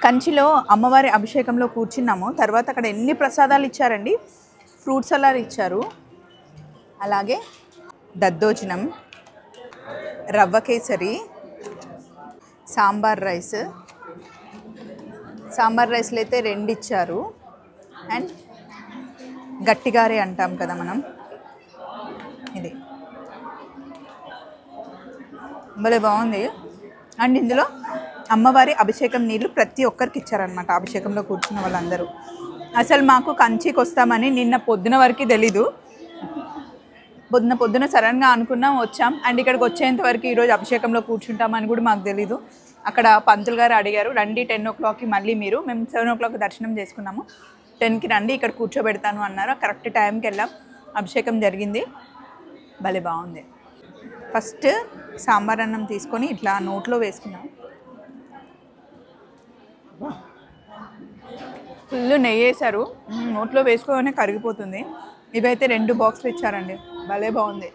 కంచిలో అమ్మవారి అభిషేకంలో కూర్చున్నాము. తర్వాత అక్కడ ఎన్ని ప్రసాదాలు ఇచ్చారండి. ఫ్రూట్ సలాడ్ ఇచ్చారు, అలాగే దద్దోజనం, రవ్వ కేసరి, సాంబార్ రైస్లు అయితే 2 ఇచ్చారు. అండ్ గట్టిగారే అంటాం కదా మనం, ఇది భలే బాగుంది. అండ్ ఇందులో అమ్మవారి అభిషేకం నీళ్ళు ప్రతి ఒక్కరికి ఇచ్చారనమాట, అభిషేకంలో కూర్చున్న వాళ్ళందరూ. అసలు మాకు కంచికి వస్తామని నిన్న పొద్దున వరకు తెలీదు. పొద్దున సడన్గా అనుకున్నాం, వచ్చాం. అండ్ ఇక్కడికి వచ్చేంత వరకు ఈరోజు అభిషేకంలో కూర్చుంటామని కూడా మాకు తెలీదు. అక్కడ పంతులు గారు అడిగారు, రండి 10 o'clockకి మళ్ళీ మీరు. మేము 7 o'clock దర్శనం చేసుకున్నాము, 10కి రండి ఇక్కడ కూర్చోబెడతాను అన్నారు. కరెక్ట్ టైంకి వెళ్ళాం, అభిషేకం జరిగింది, భలే బాగుంది. ఫస్ట్ సాంబార్ అన్నం తీసుకొని ఇట్లా నోట్లో వేసుకున్నాం. ఫుల్ నెయ్యి వేశారు, నోట్లో వేసుకోగానే కరిగిపోతుంది. ఇవైతే 2 బాక్సులు ఇచ్చారండి, భలే బాగుంది.